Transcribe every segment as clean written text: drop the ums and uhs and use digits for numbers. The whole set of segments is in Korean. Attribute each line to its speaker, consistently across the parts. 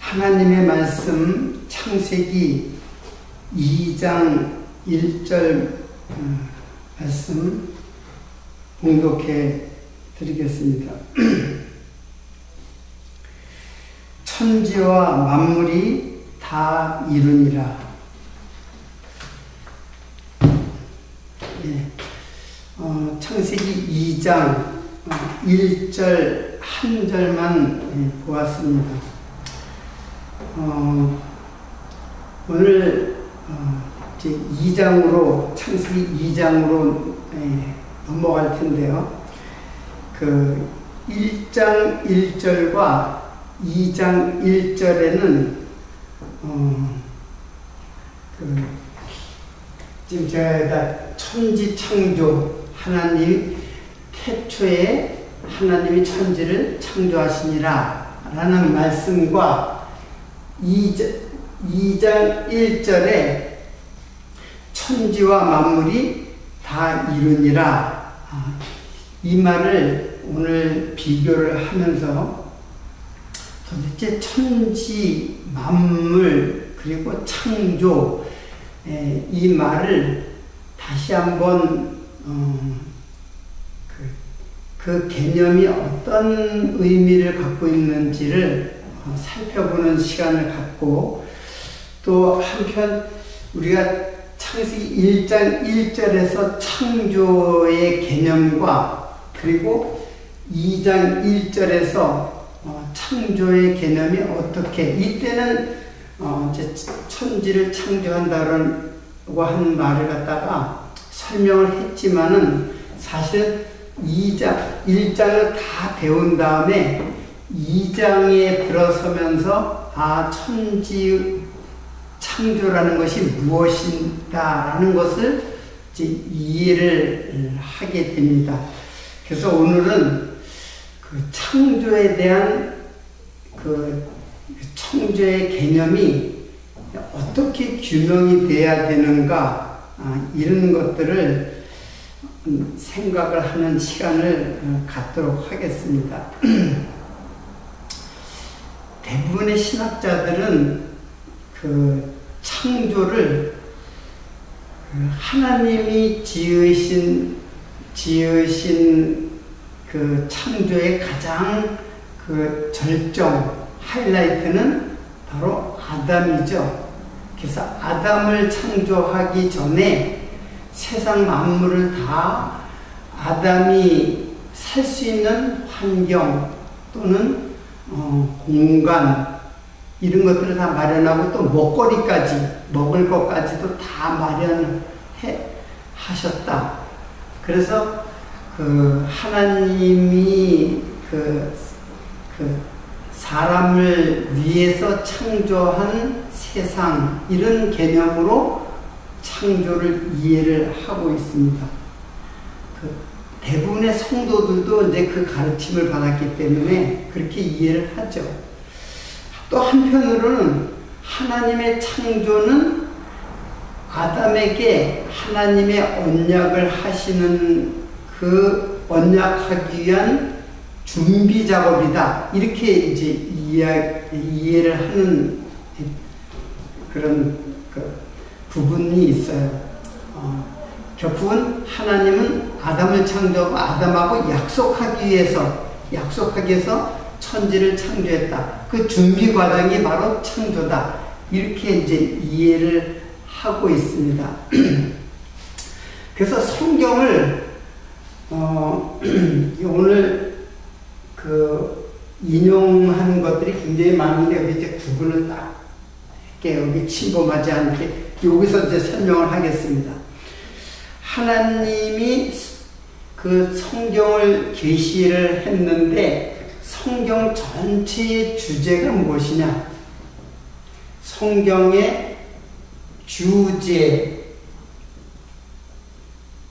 Speaker 1: 하나님의 말씀 창세기 2장 1절 말씀 봉독해 드리겠습니다. 천지와 만물이 다 이루니라. 예. 창세기 2장 1절 한 절만 보았습니다. 오늘 이제 2장으로 창세기 2장으로 넘어갈 텐데요. 그 1장 1절과 2장 1절에는 지금 제가 천지 창조 하나님 태초에 하나님이 천지를 창조하시니라 라는 말씀과 2장 1절에 천지와 만물이 다 이루니라, 이 말을 오늘 비교를 하면서 도대체 천지, 만물, 그리고 창조, 이 말을 다시 한번 그 개념이 어떤 의미를 갖고 있는지를 살펴보는 시간을 갖고, 또 한편 우리가 창세기 1장 1절에서 창조의 개념과 그리고 2장 1절에서 창조의 개념이 어떻게, 이때는 이제 천지를 창조한다고 하는 말을 갖다가 설명을 했지만은 사실은 1장을 다 배운 다음에 2장에 들어서면서 천지 창조라는 것이 무엇이다라는 것을 이제 이해를 하게 됩니다. 그래서 오늘은 그 창조에 대한 그 창조의 개념이 어떻게 규명이 돼야 되는가, 이런 것들을 생각을 하는 시간을 갖도록 하겠습니다. 대부분의 신학자들은 그 창조를 하나님이 지으신 그 창조의 가장 그 절정, 하이라이트는 바로 아담이죠. 그래서 아담을 창조하기 전에 세상 만물을 다 아담이 살 수 있는 환경 또는 공간, 이런 것들을 다 마련하고, 또 먹거리까지, 먹을 것까지도 다 마련해 하셨다. 그래서 그 하나님이 그 사람을 위해서 창조한 세상, 이런 개념으로 창조를 이해를 하고 있습니다. 대부분의 성도들도 이제 그 가르침을 받았기 때문에 그렇게 이해를 하죠. 또 한편으로는 하나님의 창조는 아담에게 하나님의 언약을 하시는 그 언약하기 위한 준비 작업이다, 이렇게 이제 이해를 하는 그런 부분이 있어요. 결국은 하나님은 아담을 창조하고 아담하고 약속하기 위해서 천지를 창조했다. 그 준비 과정이 바로 창조다, 이렇게 이제 이해를 하고 있습니다. 그래서 성경을 오늘 그 인용한 것들이 굉장히 많은데, 여기 이제 구분을 딱 할게요. 여기 침범하지 않게 여기서 이제 설명을 하겠습니다. 하나님이 그 성경을 계시를 했는데 성경 전체의 주제가 무엇이냐? 성경의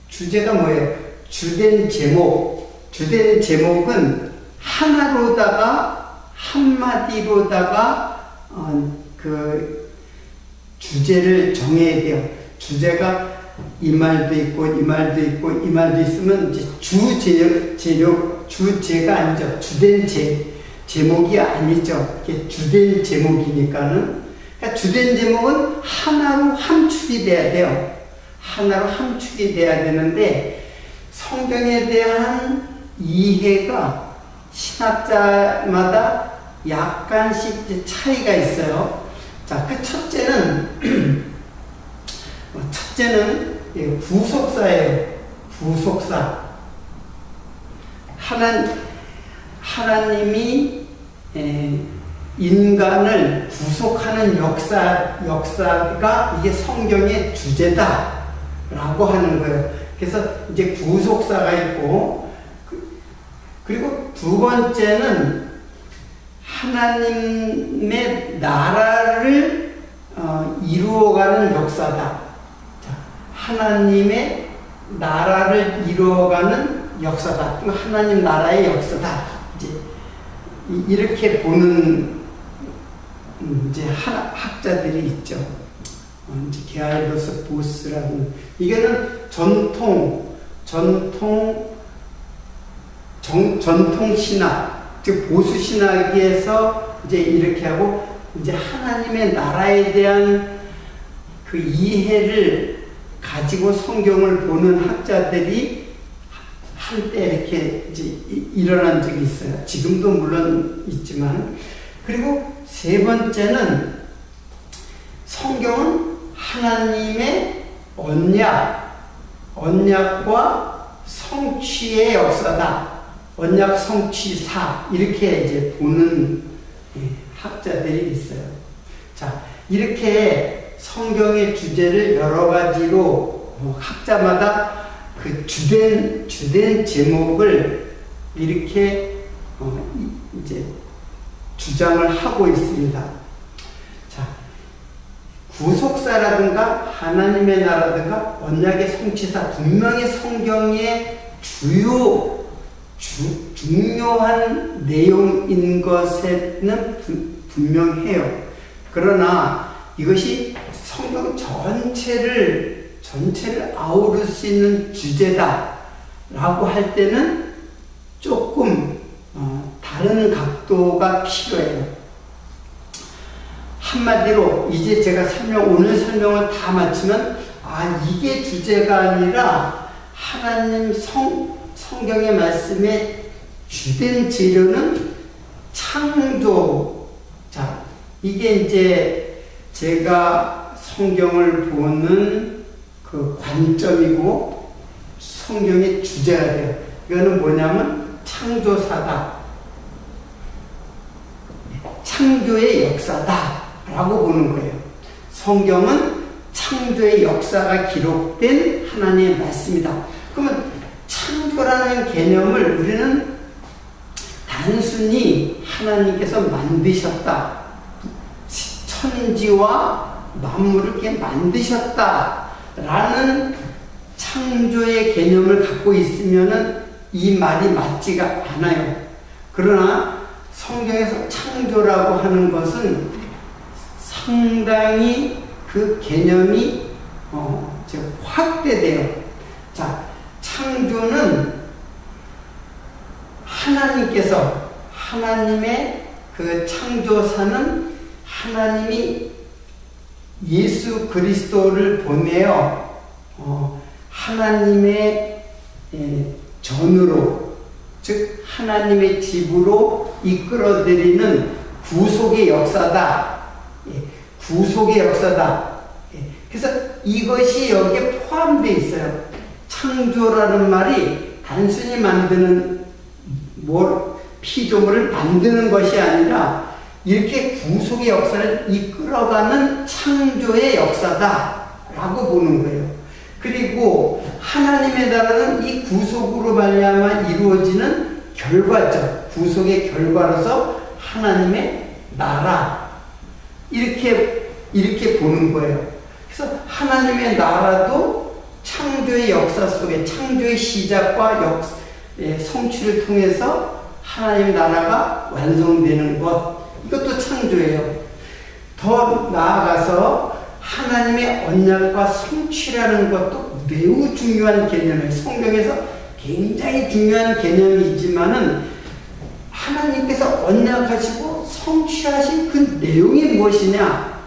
Speaker 1: 주제가 뭐예요? 주된 제목은 하나로다가 한마디로다가 그 주제를 정해야 돼요. 주제가 이 말도 있고 이 말도 있고 이 말도 있으면 이제 주제가 아니죠. 주된 제. 제목이 아니죠. 이게 주된 제목이니까는. 그러니까 주된 제목은 하나로 함축이 돼야 돼요. 하나로 함축이 돼야 되는데 성경에 대한 이해가 신학자마다 약간씩 차이가 있어요. 자, 그 첫째는 구속사예요. 구속사. 하나님이 인간을 구속하는 역사가 이게 성경의 주제다라고 하는 거예요. 그래서 이제 구속사가 있고, 그리고 두 번째는 하나님의 나라를 이루어가는 역사다. 자, 하나님의 나라를 이루어가는 역사다. 또 하나님 나라의 역사다. 이제 이렇게 보는 이제 학자들이 있죠. 이제 게알로스 보스라는, 이거는 전통 신학, 즉 보수 신학에서 이제 이렇게 하고, 이제 하나님의 나라에 대한 그 이해를 가지고 성경을 보는 학자들이 한때 이렇게 이제 일어난 적이 있어요. 지금도 물론 있지만. 그리고 세 번째는 성경은 하나님의 언약과 성취의 역사다. 언약 성취사, 이렇게 이제 보는 학자들이 있어요. 자, 이렇게 성경의 주제를 여러 가지로 학자마다 그 주된 제목을 이렇게 이제 주장을 하고 있습니다. 자, 구속사라든가 하나님의 나라든가 언약의 성취사, 분명히 성경의 중요한 내용인 것에는 분명해요. 그러나 이것이 성경 전체를 아우를 수 있는 주제다라고 할 때는 조금 다른 각도가 필요해요. 한마디로 이제 제가 오늘 설명을 다 마치면, 이게 주제가 아니라 하나님 성경의 말씀의 주된 재료는 창조. 자, 이게 이제 제가 성경을 보는 그 관점이고 성경의 주제가 돼요. 이거는 뭐냐면 창조사다. 창조의 역사다 라고 보는 거예요. 성경은 창조의 역사가 기록된 하나님의 말씀이다. 그러면 창조라는 개념을 우리는 단순히 하나님께서 만드셨다, 천지와 만물을 이렇게 만드셨다라는 창조의 개념을 갖고 있으면은 이 말이 맞지가 않아요. 그러나 성경에서 창조라고 하는 것은 상당히 그 개념이 확대돼요. 자, 창조는 하나님의 그 창조사는 하나님이 예수 그리스도를 보내어 하나님의 전으로, 즉 하나님의 집으로 이끌어들이는 구속의 역사다. 구속의 역사다. 그래서 이것이 여기에 포함되어 있어요. 창조라는 말이 단순히 만드는 피조물을 만드는 것이 아니라 이렇게 구속의 역사를 이끌어가는 창조의 역사다라고 보는 거예요. 그리고 하나님의 나라는 이 구속으로 말미암아 이루어지는 결과죠. 구속의 결과로서 하나님의 나라, 이렇게 보는 거예요. 그래서 하나님의 나라도 창조의 역사 속에, 창조의 시작과 성취를 통해서 하나님의 나라가 완성되는 것, 이것도 창조예요. 더 나아가서 하나님의 언약과 성취라는 것도 매우 중요한 개념이에요. 성경에서 굉장히 중요한 개념이지만은 하나님께서 언약하시고 성취하신 그 내용이 무엇이냐?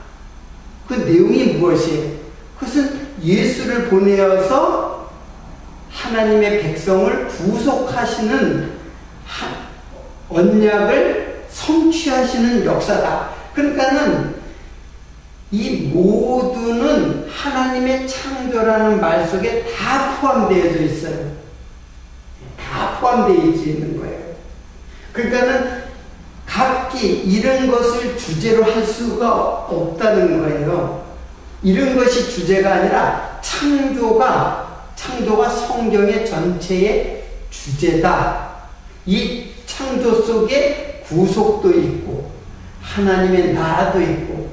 Speaker 1: 그 내용이 무엇이에요? 그것은 예수를 보내어서 하나님의 백성을 구속하시는 언약을 성취하시는 역사다. 그러니까는 이 모두는 하나님의 창조라는 말 속에 다 포함되어져 있어요. 다 포함되어 있는 거예요. 그러니까는 각기 이런 것을 주제로 할 수가 없다는 거예요. 이런 것이 주제가 아니라 창조가 성경의 전체의 주제다. 이 창조 속에 구속도 있고 하나님의 나라도 있고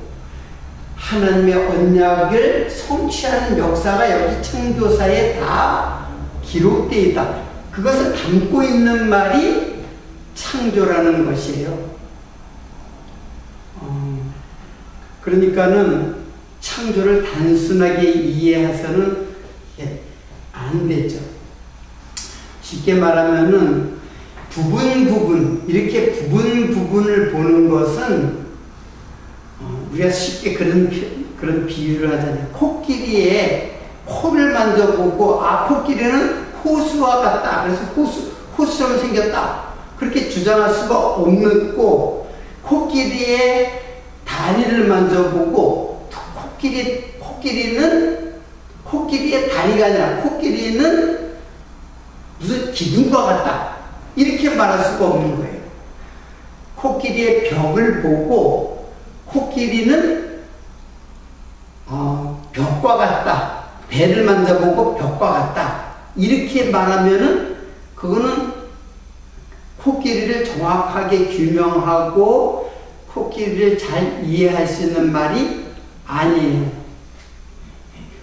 Speaker 1: 하나님의 언약을 성취하는 역사가 여기 창조사에 다 기록되어 있다. 그것을 담고 있는 말이 창조라는 것이에요. 그러니까는 창조를 단순하게 이해해서는 안 되죠. 쉽게 말하면은 이렇게 부분을 보는 것은 우리가 쉽게 그런 비유를 하잖아요. 코끼리의 코를 만져보고 코끼리는 호수와 같다. 그래서 호수처럼 생겼다. 그렇게 주장할 수가 없고, 코끼리의 다리를 만져보고 코끼리의 다리가 아니라 코끼리는 무슨 기둥과 같다. 이렇게 말할 수가 없는 거예요. 코끼리의 벽을 보고 코끼리는 벽과 같다. 배를 만져보고 벽과 같다. 이렇게 말하면은 그거는 코끼리를 정확하게 규명하고 코끼리를 잘 이해할 수 있는 말이 아니에요.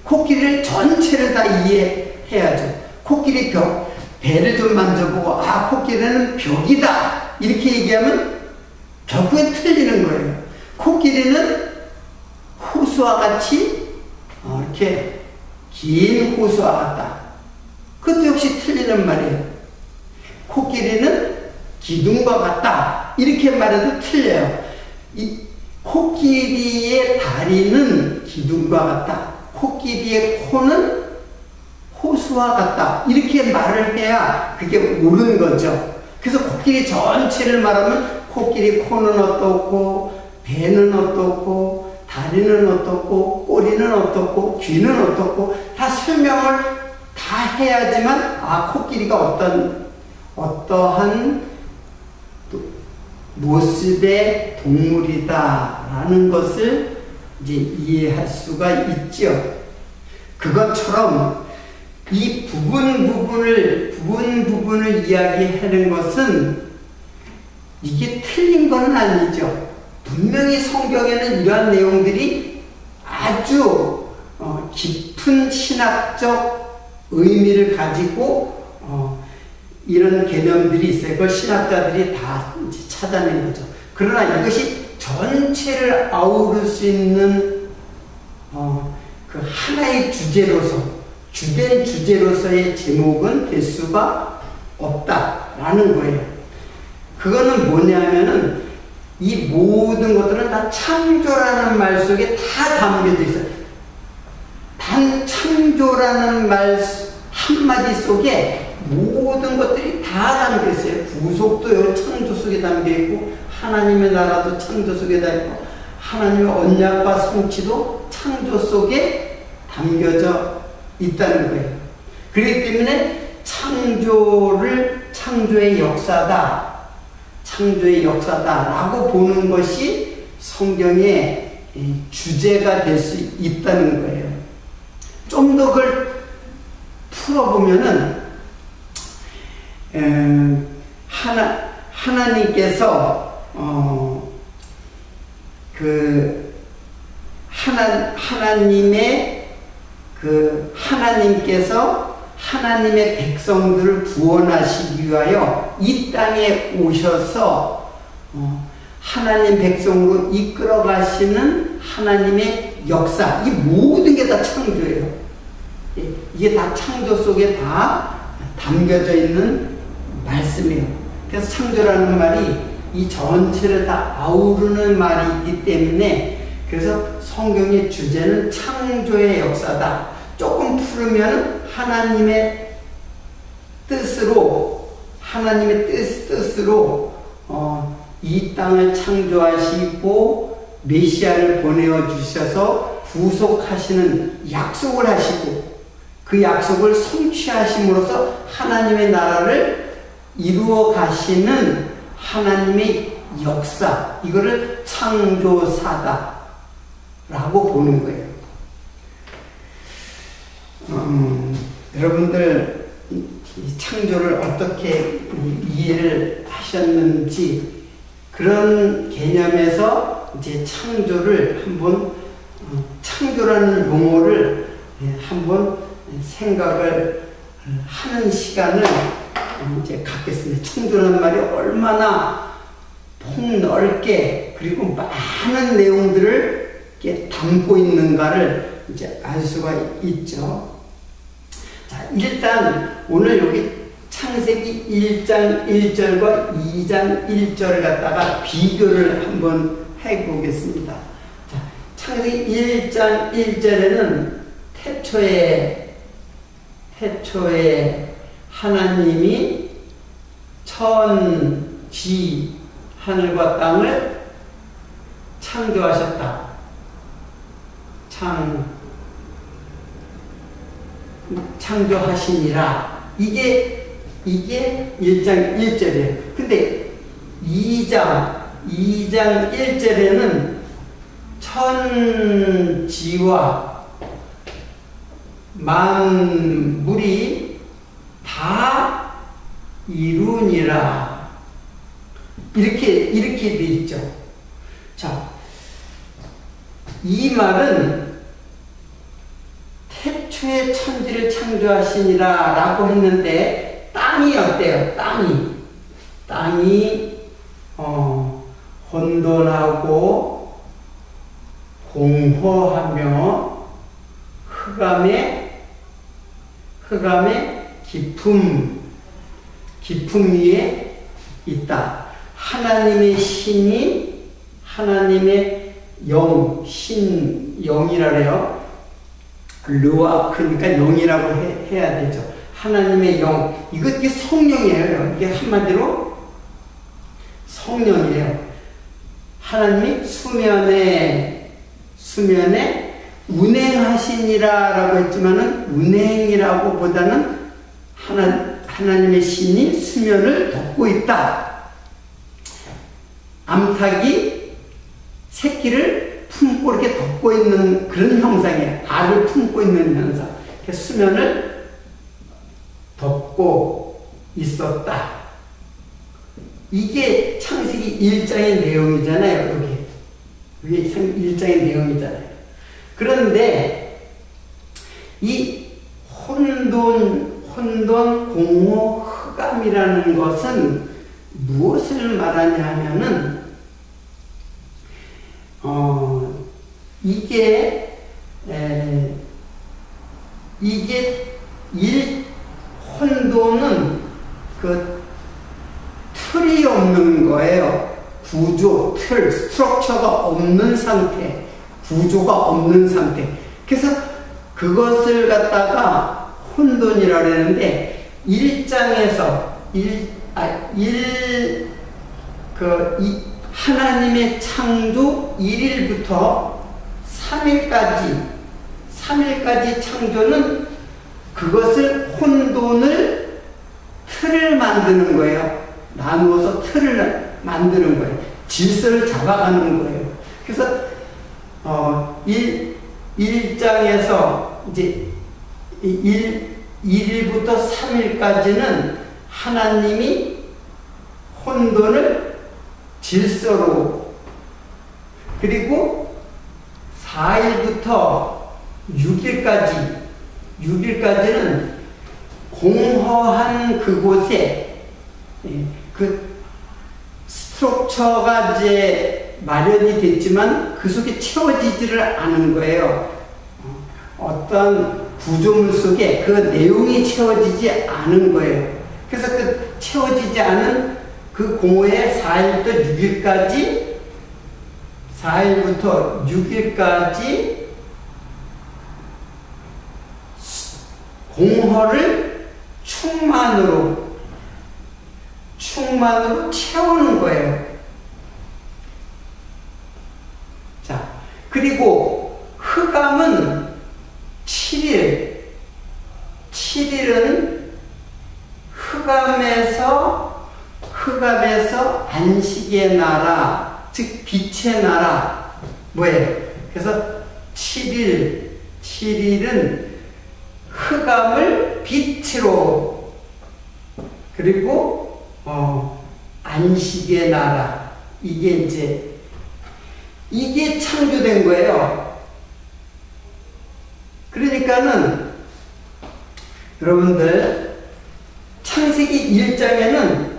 Speaker 1: 코끼리를 전체를 다 이해해야죠. 코끼리 배를 좀 만져보고 코끼리는 벽이다. 이렇게 얘기하면 결국엔 틀리는 거예요. 코끼리는 호수와 같이 이렇게 긴 호수와 같다. 그것도 역시 틀리는 말이에요. 코끼리는 기둥과 같다. 이렇게 말해도 틀려요. 이 코끼리의 다리는 기둥과 같다. 코끼리의 코는 호수와 같다. 이렇게 말을 해야 그게 옳은 거죠. 그래서 코끼리 전체를 말하면 코끼리 코는 어떻고, 배는 어떻고, 다리는 어떻고, 꼬리는 어떻고, 귀는 어떻고, 다 설명을 다 해야지만 코끼리가 어떠한 모습의 동물이다라는 것을 이제 이해할 수가 있죠. 그것처럼 이 부분을 이야기하는 것은 이게 틀린 건 아니죠. 분명히 성경에는 이러한 내용들이 아주 깊은 신학적 의미를 가지고 이런 개념들이 있어요. 그걸 신학자들이 다 이제 찾아낸 거죠. 그러나 이것이 전체를 아우를 수 있는 그 하나의 주된 주제로서의 제목은 될 수가 없다라는 거예요. 그거는 뭐냐면은 이 모든 것들은 다 창조라는 말 속에 다 담겨져 있어요. 단 창조라는 말 한마디 속에 모든 것들이 다 담겨 있어요. 구속도 창조 속에 담겨 있고, 하나님의 나라도 창조 속에 담겨 있고, 하나님의 언약과 성취도 창조 속에 담겨져 있다는 거예요. 그렇기 때문에 창조의 역사다라고 보는 것이 성경의 주제가 될 수 있다는 거예요. 좀 더 그걸 풀어보면은 하나님께서 하나님께서 하나님의 백성들을 구원하시기 위하여 이 땅에 오셔서 하나님 백성으로 이끌어 가시는 하나님의 역사, 이 모든 게 다 창조예요. 이게 다 창조 속에 다 담겨져 있는 말씀이에요. 그래서 창조라는 말이 이 전체를 다 아우르는 말이 있기 때문에 그래서 성경의 주제는 창조의 역사다. 조금 풀으면 하나님의 뜻으로 이 땅을 창조하시고 메시아를 보내어 주셔서 구속하시는 약속을 하시고 그 약속을 성취하심으로써 하나님의 나라를 이루어 가시는 하나님의 역사, 이거를 창조사다 라고 보는 거예요. 여러분들 이 창조를 어떻게 이해를 하셨는지 그런 개념에서 이제 창조를 한번 창조라는 용어를 한번 생각을 하는 시간을 이제 갖겠습니다. 창조라는 말이 얼마나 폭넓게 그리고 많은 내용들을 이렇게 담고 있는가를 이제 알 수가 있죠. 자, 일단 오늘 여기 창세기 1장 1절과 2장 1절을 갖다가 비교를 한번 해보겠습니다. 자, 창세기 1장 1절에는 태초에 하나님이 천지 하늘과 땅을 창조하셨다. 창조하시니라. 이게 1장 1절이에요. 근데 2장 1절에는 천지와 만물이 다 이루니라. 이렇게 돼 있죠. 자, 이 말은 태초에 천지를 창조하시니라 라고 했는데 땅이 어때요? 땅이 혼돈하고 공허하며 흑암의 깊음 위에 있다. 하나님의 신이 하나님의 영이라 그래요. 르와, 그러니까 영이라고 해야 되죠. 하나님의 영. 이게 성령이에요. 이게 한마디로 성령이에요. 하나님이 수면에 운행하시니라라고 했지만은 운행이라고 보다는 하나님의 신이 수면을 덮고 있다. 암탉이 새끼를 품고 이렇게 덮고 있는 그런 형상이에요. 알을 품고 있는 현상. 수면을 덮고 있었다. 이게 창세기 1장의 내용이잖아요. 이게 1장의 내용이잖아요. 그런데 이 혼돈, 공허, 흑암이라는 것은 무엇을 말하냐 하면은 혼돈은 그 틀이 없는 거예요. 구조, 틀, 스트럭처가 없는 상태, 구조가 없는 상태. 그래서 그것을 갖다가 혼돈이라고 그러는데 1장에서 하나님의 창조 1일부터 3일까지 창조는 그것을 혼돈을 틀을 만드는 거예요. 나누어서 틀을 만드는 거예요. 질서를 잡아가는 거예요. 그래서 1장에서 이제 1일부터 3일까지는 하나님이 혼돈을 질서로, 그리고 4일부터 6일까지는 공허한 그곳에 그 스트럭처가 이제 마련이 됐지만 그 속에 채워지지를 않은 거예요. 어떤 구조물 속에 그 내용이 채워지지 않은 거예요. 그래서 그 채워지지 않은 그 공허의 4일부터 6일까지 공허를 충만으로 채우는 거예요. 자, 그리고 흑암은 7일은 흑암에서 안식의 나라, 즉 빛의 나라 뭐예요? 그래서 7일은 흑암을 빛으로, 그리고 안식의 나라, 이게 창조된 거예요. 그러니까는 여러분들 창세기 1장에는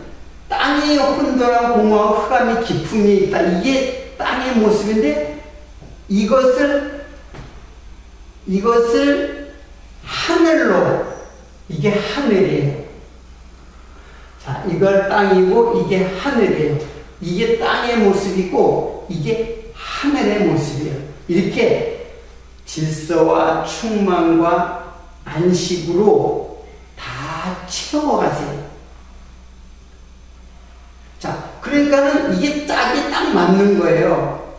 Speaker 1: 땅이 혼돈하고 공허하고 흑암이 깊음에 있다. 이게 땅의 모습인데 이것을 하늘로, 이게 하늘이에요. 자, 이걸 땅이고 이게 하늘이에요. 이게 땅의 모습이고 이게 하늘의 모습이에요. 이렇게 질서와 충만과 안식으로 다 채워가세요. 자, 그러니까는 이게 짝이 딱 맞는 거예요.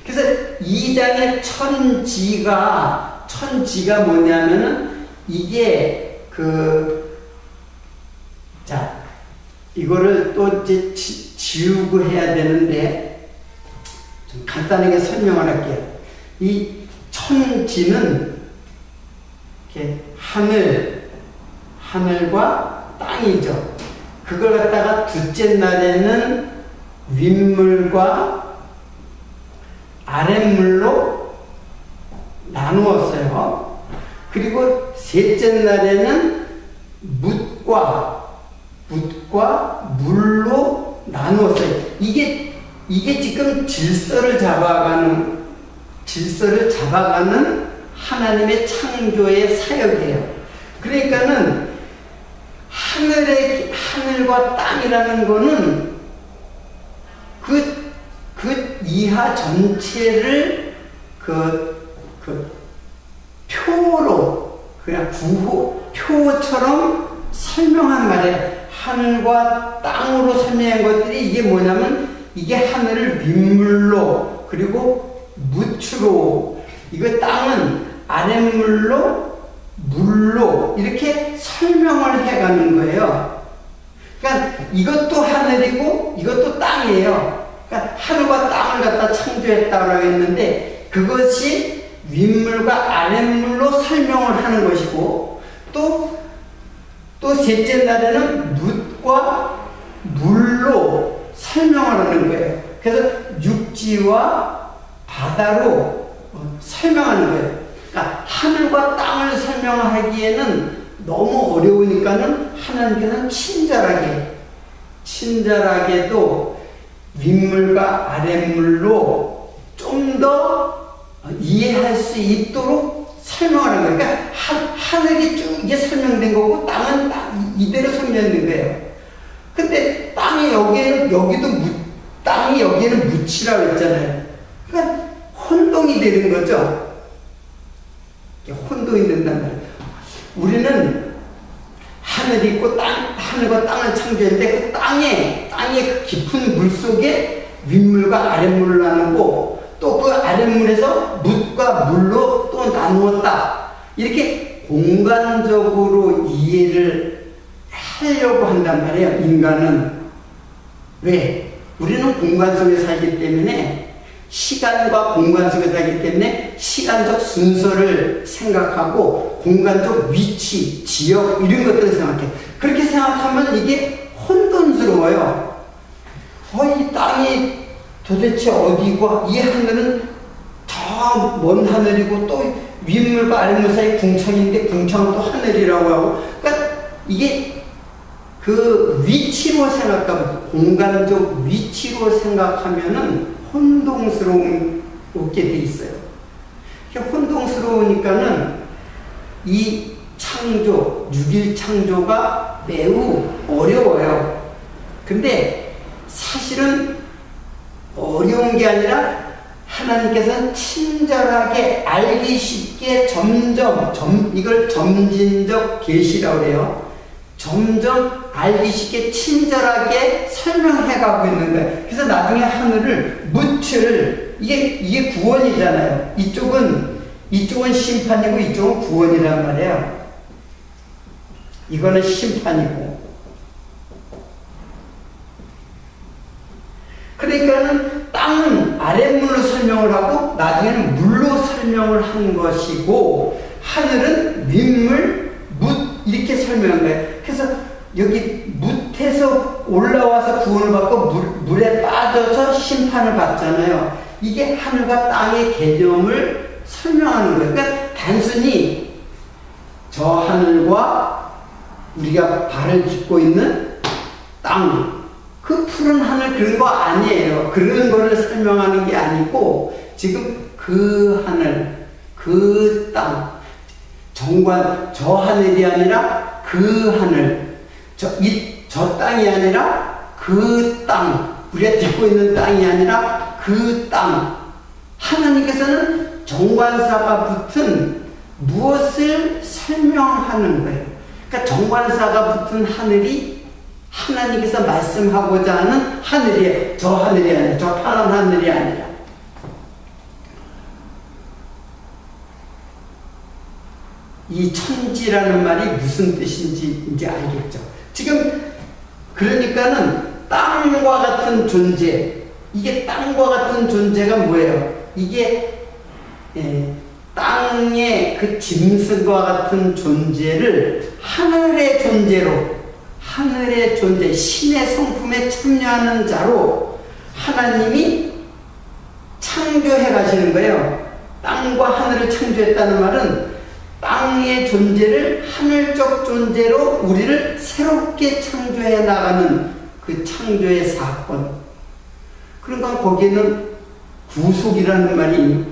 Speaker 1: 그래서 2장의 천지가 뭐냐면은 이게 자, 이거를 또 이제 지우고 해야 되는데 좀 간단하게 설명을 할게요. 이 천지는 이렇게 하늘과 땅이죠. 그걸 갖다가 둘째 날에는 윗물과 아랫물로 나누었어요. 그리고 셋째 날에는 묻과 물로 나누었어요. 이게 지금 질서를 잡아가는 하나님의 창조의 사역이에요. 그러니까는 하늘과 땅이라는 거는 그 이하 전체를 표로, 그냥 표처럼 설명한 말이에요. 하늘과 땅으로 설명한 것들이 이게 뭐냐면 이게 하늘을 윗물로, 그리고 무추로, 이거 땅은 아랫물로, 물로 이렇게 설명을 해가는 거예요. 그러니까 이것도 하늘이고 이것도 땅이에요. 그러니까 하늘과 땅을 갖다 창조했다고 했는데 그것이 윗물과 아랫물로 설명을 하는 것이고, 또 셋째 날에는 묻과 물로 설명을 하는 거예요. 그래서 육지와 바다로 설명하는 거예요. 그러니까 하늘과 땅을 설명하기에는 너무 어려우니까는 하나님께서는 친절하게도 윗물과 아랫물로 좀 더 이해할 수 있도록 설명하는 거예요. 그러니까 하늘이 쭉 이게 설명된 거고 땅은 이대로 설명된 거예요. 근데 땅이 땅이 여기에는 묻히라고 했잖아요. 그러니까 혼동이 되는 거죠. 혼동이 된단 말이에요. 우리는 하늘이 있고 하늘과 땅을 창조했는데 그 땅의 그 깊은 물 속에 윗물과 아랫물을 나누고 또 그 아랫물에서 묻과 물로 또 나누었다. 이렇게 공간적으로 이해를 하려고 한단 말이에요. 인간은. 왜? 우리는 공간 속에 살기 때문에, 시간과 공간 속에 살기 때문에 시간적 순서를 생각하고 공간적 위치, 지역 이런 것들을 생각해요. 그렇게 생각하면 이게 혼돈스러워요. 이 땅이 도대체 어디고, 이 하늘은 저 먼 하늘이고 또 윗물과 아랫물 사이 궁창인데 궁창은 또 하늘이라고 하고, 그러니까 이게 그 위치로 생각하면, 공간적 위치로 생각하면은 혼동스러우게 돼 있어요. 혼동스러우니까는 이 창조, 6일 창조가 매우 어려워요. 근데 사실은 어려운 게 아니라 하나님께서는 친절하게 알기 쉽게 이걸 점진적 계시라고 해요. 점점 알기 쉽게 친절하게 설명해 가고 있는 거예요. 그래서 나중에 하늘을 이게 구원이잖아요. 이쪽은 심판이고 이쪽은 구원이란 말이에요. 이거는 심판이고. 그러니까는 땅은 아랫물로 설명을 하고 나중에는 물로 설명을 한 것이고, 하늘은 윗물, 뭇 이렇게 설명한 거예요. 그래서 여기 뭇에서 올라와서 구원을 받고 물에 빠져서 심판을 받잖아요. 이게 하늘과 땅의 개념을 설명하는 거예요. 그러니까 단순히 저 하늘과 우리가 발을 딛고 있는 땅, 그 푸른 하늘 그런 거 아니에요. 그런 거를 설명하는 게 아니고, 지금 그 하늘, 그 땅, 정관, 저 하늘이 아니라 그 하늘, 저 땅이 아니라 그 땅, 우리가 딛고 있는 땅이 아니라 그 땅. 하나님께서는 정관사가 붙은 무엇을 설명하는 거예요. 그러니까 정관사가 붙은 하늘이 하나님께서 말씀하고자 하는 하늘이에요. 저 하늘이 아니라, 저 파란 하늘이 아니라. 이 천지라는 말이 무슨 뜻인지 이제 알겠죠. 지금 그러니까는 땅과 같은 존재, 이게 땅과 같은 존재가 뭐예요? 이게 땅의 그 짐승과 같은 존재를 하늘의 존재로, 하늘의 존재, 신의 성품에 참여하는 자로 하나님이 창조해 가시는 거예요. 땅과 하늘을 창조했다는 말은 땅의 존재를 하늘적 존재로 우리를 새롭게 창조해 나가는 그 창조의 사건. 그러니까 거기에는 구속이라는 말이,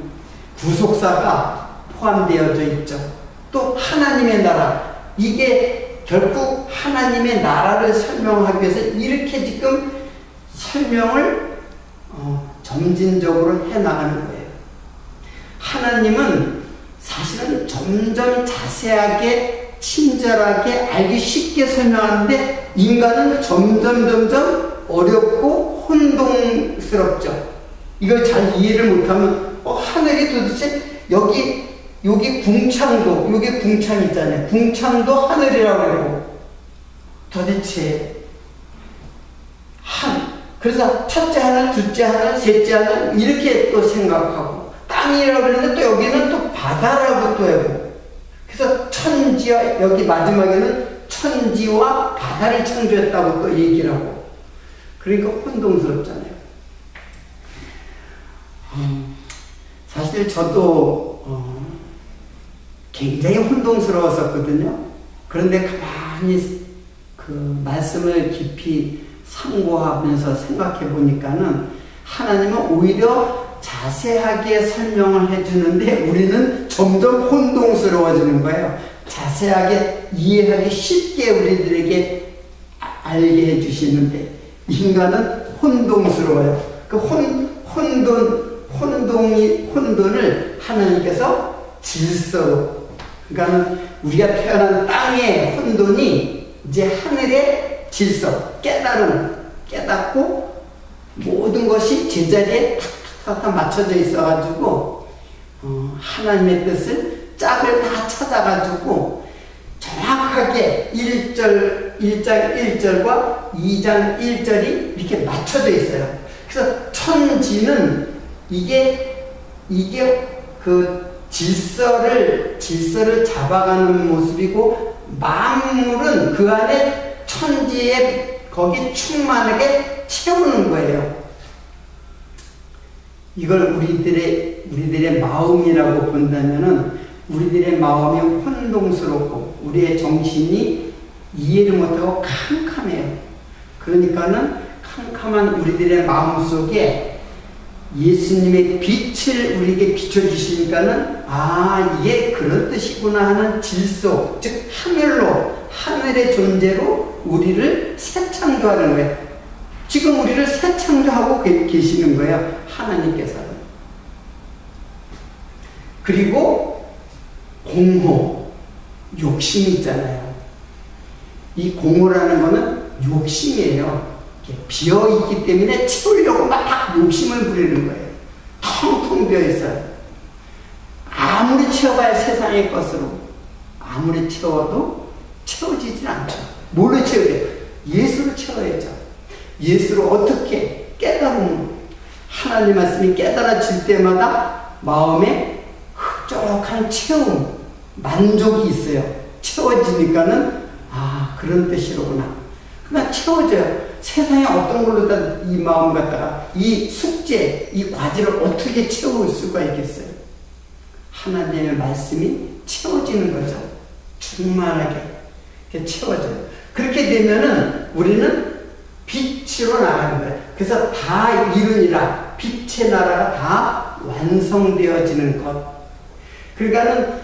Speaker 1: 구속사가 포함되어져 있죠. 또 하나님의 나라, 이게 결국 하나님의 나라를 설명하기 위해서 이렇게 지금 설명을 점진적으로 해나가는 거예요. 하나님은 사실은 점점 자세하게 친절하게 알기 쉽게 설명하는데, 인간은 점점 어렵고 혼동스럽죠. 이걸 잘 이해를 못하면 하늘이 도대체 여기 궁창도, 여기 궁창 있잖아요. 궁창도 하늘이라고 그러고, 도대체 그래서 첫째 하늘, 둘째 하늘, 셋째 하늘 이렇게 또 생각하고, 땅이라고 그러는데 또 여기는 또 바다라고 또 하고, 그래서 천지와, 여기 마지막에는 천지와 바다를 창조했다고 또 얘기를 하고, 그러니까 혼동스럽잖아요. 사실 저도 굉장히 혼동스러웠었거든요. 그런데 가만히 그 말씀을 깊이 상고하면서 생각해 보니까는 하나님은 오히려 자세하게 설명을 해주는데 우리는 점점 혼동스러워지는 거예요. 자세하게 이해하기 쉽게 우리들에게 알게 해주시는데 인간은 혼동스러워요. 그 혼돈을 하나님께서 질서로, 그러니까는 우리가 태어난 땅의 혼돈이 이제 하늘의 질서, 깨닫고 모든 것이 제자리에 탁탁탁 맞춰져 있어가지고 하나님의 뜻을 짝을 다 찾아가지고 정확하게 1장 1절과 2장 1절이 이렇게 맞춰져 있어요. 그래서 천지는 이게 그 질서를 잡아가는 모습이고, 만물은 그 안에 천지에 거기 충만하게 채우는 거예요. 이걸 우리들의 마음이라고 본다면은 우리들의 마음이 혼동스럽고 우리의 정신이 이해를 못하고 캄캄해요. 그러니까는 캄캄한 우리들의 마음 속에 예수님의 빛을 우리에게 비춰주시니까는 이게 그런 뜻이구나 하는 질서, 즉 하늘의 존재로 우리를 새창조하는 거예요. 지금 우리를 새 창조하고 계시는 거예요. 하나님께서는. 그리고 공허, 욕심이 있잖아요. 이 공허라는 거는 욕심이에요. 비어있기 때문에 채우려고 막 욕심을 부리는 거예요. 텅텅 비어있어요. 아무리 채워봐야 세상의 것으로 아무리 채워도 채워지진 않죠. 뭘로 채워야 돼요? 예수로 채워야죠. 예수로 어떻게 깨달으면 하나님 말씀이 깨달아질 때마다 마음에 흡족한 체험, 만족이 있어요. 채워지니까는 아, 그런 뜻이로구나. 그냥 채워져요. 세상에 어떤 걸로 이 마음 갖다가 이 숙제, 이 과제를 어떻게 채울 수가 있겠어요? 하나님의 말씀이 채워지는 거죠. 충만하게 채워져요. 그렇게 되면은 우리는 빛으로 나가는 거예요. 그래서 다 이루니라. 빛의 나라가 다 완성되어지는 것. 그러니까는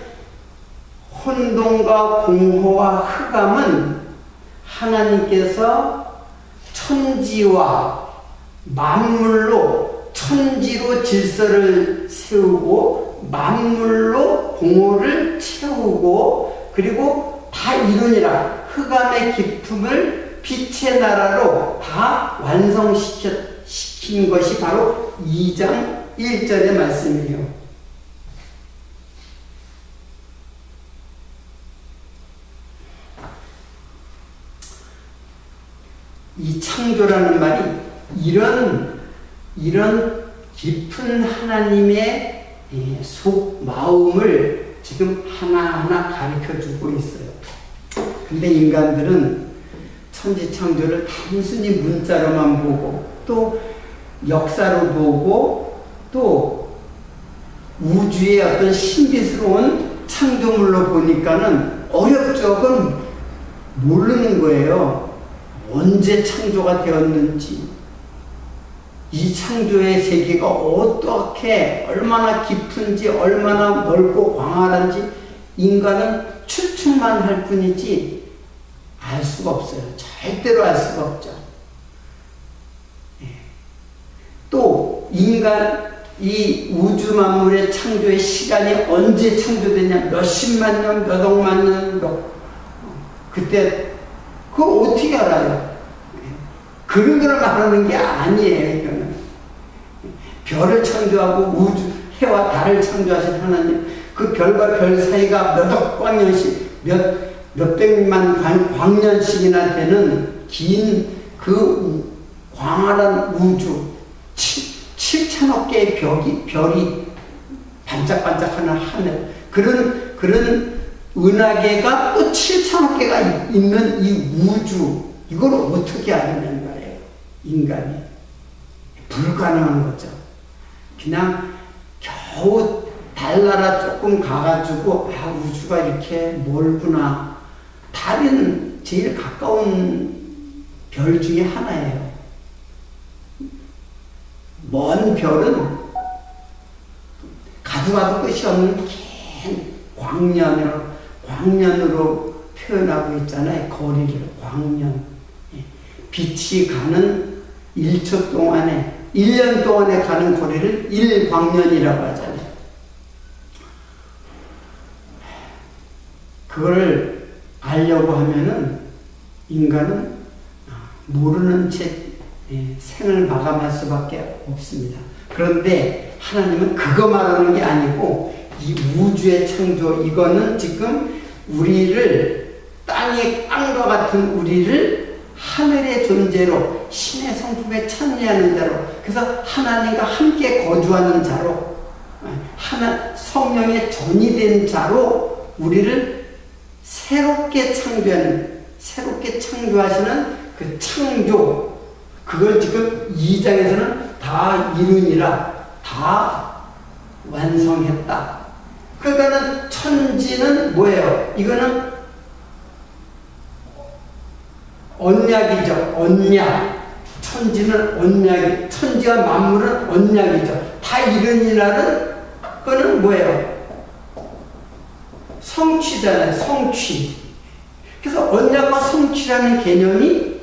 Speaker 1: 혼돈과 공허와 흑암은 하나님께서 천지와 만물로 천지로 질서를 세우고 만물로 공허를 채우고 그리고 다 이루니라. 흑암의 깊음을 빛의 나라로 다 완성시킨 것이 바로 2장 1절의 말씀이에요. 이 창조라는 말이 이런 깊은 하나님의 속 마음을 지금 하나하나 가르쳐주고 있어요. 근데 인간들은 천지창조를 단순히 문자로만 보고 또 역사로 보고 또 우주의 어떤 신비스러운 창조물로 보니까는 어렵적은 모르는 거예요. 언제 창조가 되었는지, 이 창조의 세계가 어떻게 얼마나 깊은지 얼마나 넓고 광활한지 인간은 추측만 할 뿐이지 알 수가 없어요. 절대로 알 수가 없죠. 또 인간 이 우주 만물의 창조의 시간이 언제 창조됐냐, 몇십만 년, 몇 억만 년, 그때 그걸 어떻게 알아요? 그런 걸 말하는 게 아니에요. 이거는 별을 창조하고 우주, 해와 달을 창조하신 하나님, 그 별과 별 사이가 몇 억 광년씩, 몇백만 광년씩이나 되는 긴 그 광활한 우주, 7천억 개의 별이 반짝반짝하는 하늘, 그런 은하계가 또 7천억 개가 있는 이 우주, 이걸 어떻게 아느냐는 말이에요. 인간이. 불가능한 거죠. 그냥 겨우 달나라 조금 가가지고 아, 우주가 이렇게 멀구나. 달은 제일 가까운 별 중에 하나예요. 먼 별은 가도 끝이 없는 긴 광년으로 표현하고 있잖아요. 거리를, 광년. 빛이 가는 1초 동안에, 1년 동안에 가는 거리를 1광년이라고 하잖아요. 그걸 알려고 하면은 인간은 모르는 채 생을 마감할 수밖에 없습니다. 그런데 하나님은 그거 말하는 게 아니고 이 우주의 창조, 이거는 지금 우리를 땅과 같은 우리를 하늘의 존재로, 신의 성품에 참여하는 자로, 그래서 하나님과 함께 거주하는 자로, 성령의 전이 된 자로 우리를 새롭게 창조하시는 그 창조, 그걸 지금 2장에서는 다 이루니라, 다 완성했다. 그러니까는 천지는 뭐예요? 이거는 언약이죠. 언약. 천지는 언약이, 천지와 만물은 언약이죠. 다 이루니라는 그거는 뭐예요? 성취잖아요. 성취. 그래서 언약과 성취라는 개념이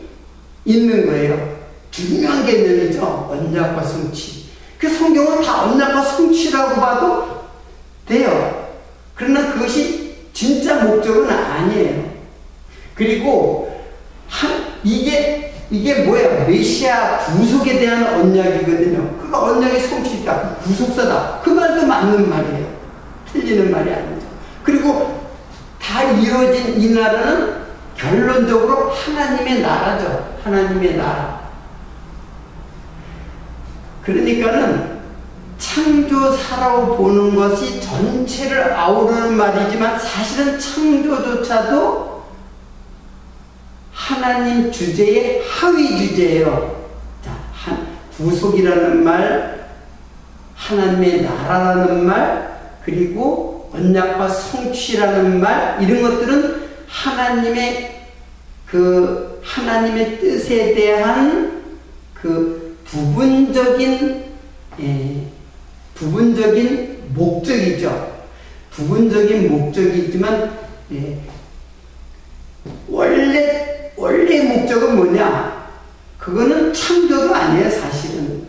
Speaker 1: 있는 거예요. 중요한 개념이죠. 언약과 성취. 그 성경은 다 언약과 성취라고 봐도 돼요. 그러나 그것이 진짜 목적은 아니에요. 그리고 이게 뭐야? 메시아 구속에 대한 언약이거든요. 그가 언약의 성취다, 구속사다. 그 말도 맞는 말이에요. 틀리는 말이 아니죠. 그리고 다 이루어진 이 나라는 결론적으로 하나님의 나라죠. 하나님의 나라. 그러니까는 창조사라고 보는 것이 전체를 아우르는 말이지만 사실은 창조조차도 하나님 주제의 하위 주제예요. 자, 구속이라는 말, 하나님의 나라라는 말, 그리고 언약과 성취라는 말, 이런 것들은 하나님의 뜻에 대한 부분적인 목적이죠. 부분적인 목적이지만, 원래 목적은 뭐냐? 그거는 창조도 아니에요, 사실은.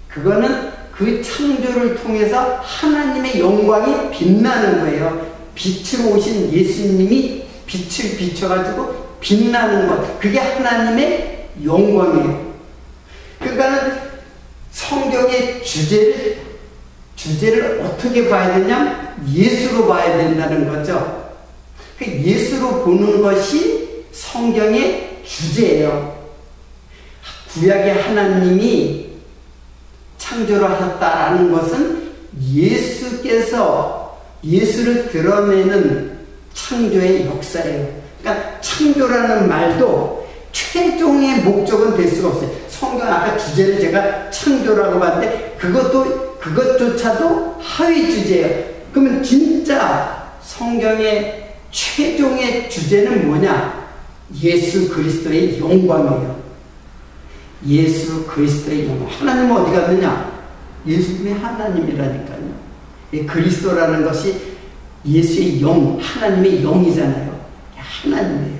Speaker 1: 그거는 그 창조를 통해서 하나님의 영광이 빛나는 거예요. 빛으로 오신 예수님이 빛을 비춰가지고 빛나는 것. 그게 하나님의 영광이에요. 그러니까는 성경의 주제를 어떻게 봐야 되냐? 예수로 봐야 된다는 거죠. 예수로 보는 것이 성경의 주제예요. 구약의 하나님이 창조를 하셨다라는 것은 예수를 드러내는 창조의 역사예요. 그러니까 창조라는 말도 최종의 목적은 될 수가 없어요. 성경 아까 주제를 제가 창조라고 봤는데 그것조차도 하위 주제예요. 그러면 진짜 성경의 최종의 주제는 뭐냐? 예수 그리스도의 영광이에요. 예수 그리스도의 영광. 하나님은 어디 갔느냐? 예수님이 하나님이라니까요. 그리스도라는 것이 예수의 영, 하나님의 영이잖아요. 하나님이에요.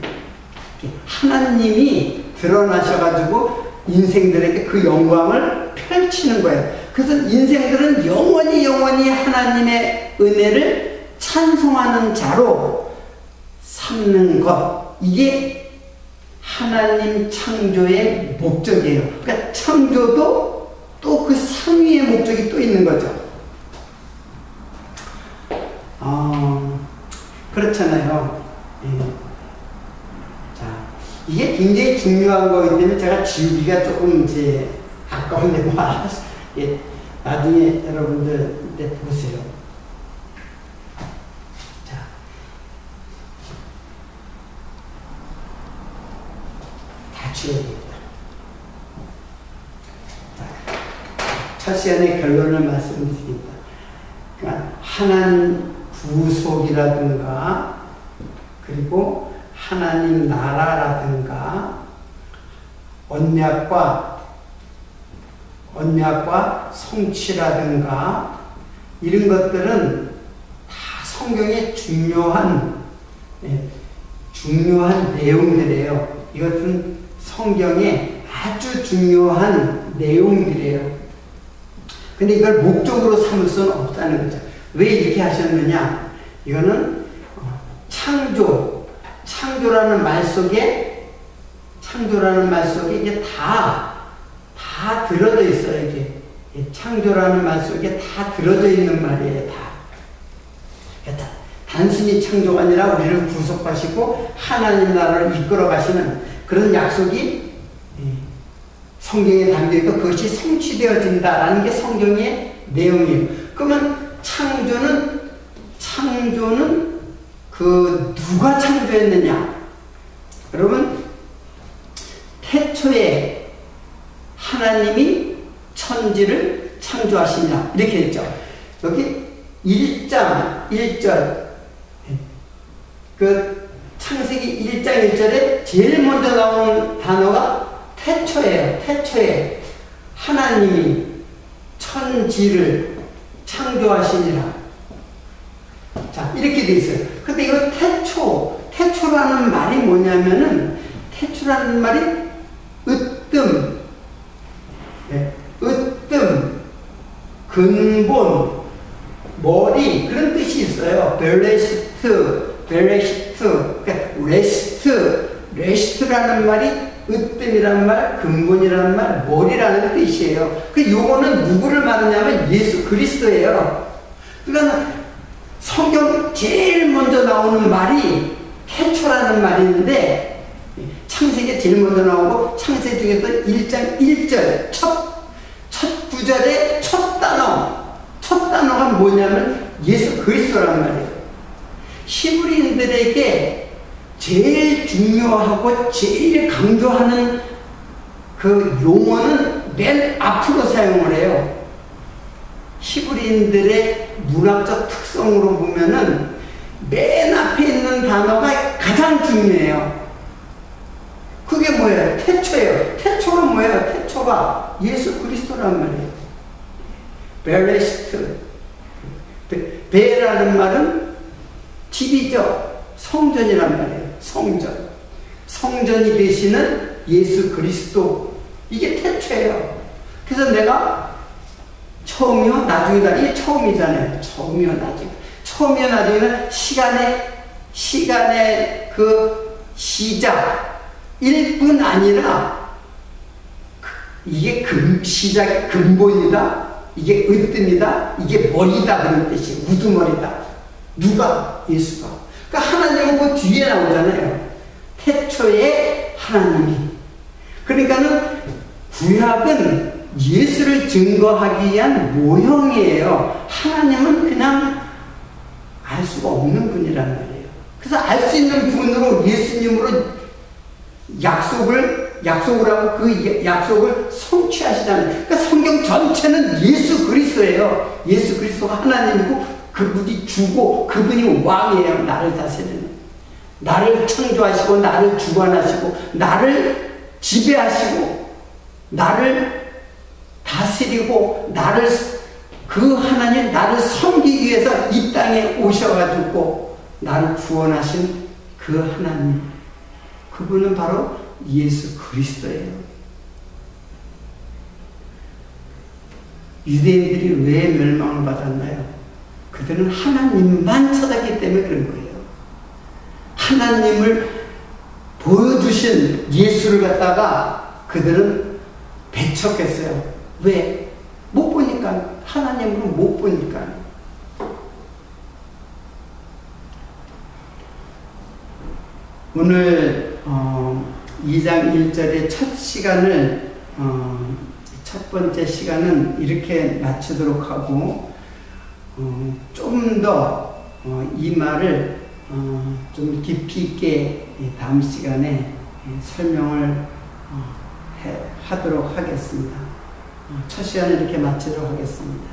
Speaker 1: 하나님이 드러나셔가지고 인생들에게 그 영광을 펼치는 거예요. 그래서 인생들은 영원히 하나님의 은혜를 찬송하는 자로 삼는 것. 이게 하나님 창조의 목적이에요. 그러니까 창조도 또 그 상위의 목적이 또 있는 거죠. 그렇잖아요. 자, 이게 굉장히 중요한 거기 때문에 제가 지우기가 조금 이제 아까운데 뭐 알았어. 나중에 여러분들 보세요. 첫 시간에 결론을 말씀드립니다. 그러니까 하나님 구속이라든가 그리고 하나님 나라라든가 언약과 성취라든가 이런 것들은 다 성경의 중요한 내용들이에요. 이것은 성경의 아주 중요한 내용들이에요. 근데 이걸 목적으로 삼을 수는 없다는 거죠. 왜 이렇게 하셨느냐? 이거는 창조라는 말 속에 이게 다 들어져 있어요. 이게 창조라는 말 속에 다 들어져 있는 말이에요. 다. 단순히 창조가 아니라 우리를 구속하시고 하나님 나라를 이끌어 가시는 그런 약속이 성경에 담겨있고 그것이 성취되어진다라는 게 성경의 내용이에요. 그러면 창조는 누가 창조했느냐? 여러분, 태초에 하나님이 천지를 창조하시냐 이렇게 했죠. 여기 1장 1절 그 창세기 1장 1절에 제일 먼저 나오는 단어가 태초예요. 태초에 하나님이 천지를 창조하시니라. 자, 이렇게 돼 있어요. 근데 이거 태초라는 말이 뭐냐면은 태초라는 말이 으뜸, 으뜸, 근본, 머리 그런 뜻이 있어요. 베레시트, 그러니까 레시트라는 말이 으뜸이라는 말, 근본이라는 말, 머리라는 뜻이에요. 그 요거는 누구를 말하냐면 예수 그리스도예요. 그러니까 성경 제일 먼저 나오는 말이 태초라는 말이 있는데 창세기에 제일 먼저 나오고 창세 중에서 1장 1절 첫 구절의 첫 단어가 뭐냐면 예수 그리스도라는 말이에요. 히브리인들에게 제일 중요하고 제일 강조하는 그 용어는 맨 앞으로 사용을 해요. 히브리인들의 문학적 특성으로 보면은 맨 앞에 있는 단어가 가장 중요해요. 그게 뭐예요? 태초예요. 태초가 뭐예요? 태초가 예수 그리스도란 말이에요. 베레시트. 베라는 말은 집이죠. 성전이란 말이에요. 성전. 성전이 되시는 예수 그리스도. 이게 태초예요. 그래서 내가 처음이요, 나중이다. 이게 처음이잖아요. 처음이요, 나중. 처음이요, 나중에는 시간의 그 시작일 뿐 아니라 이게 시작의 근본이다. 이게 으뜸이다. 이게 머리다. 그런 뜻이에요. 우두머리다. 누가? 예수가. 그러니까 하나님은 그 뒤에 나오잖아요. 태초에 하나님이. 그러니까는 구약은 예수를 증거하기 위한 모형이에요. 하나님은 그냥 알 수가 없는 분이란 말이에요. 그래서 알 수 있는 분으로 예수님으로 약속을 하고 그 약속을 성취하시잖아요. 그러니까 성경 전체는 예수 그리스도예요. 예수 그리스도가 하나님이고 그분이 주고 그분이 왕이에요. 나를 다스리는. 나를 창조하시고 나를 주관하시고 나를 지배하시고 나를 다스리고 나를 그 하나님 나를 섬기기 위해서 이 땅에 오셔가지고 나를 구원하신 그 하나님, 그분은 바로 예수 그리스도예요. 유대인들이 왜 멸망을 받았나요? 그들은 하나님만 찾았기 때문에 그런 거예요. 하나님을 보여주신 예수를 갖다가 그들은 배척했어요. 왜? 못 보니까. 하나님을 못 보니까. 오늘 2장 1절의 첫 시간을 첫 번째 시간은 이렇게 마치도록 하고 좀 더 이 말을 좀 깊이 있게 다음 시간에 설명을 하도록 하겠습니다. 첫 시간을 이렇게 마치도록 하겠습니다.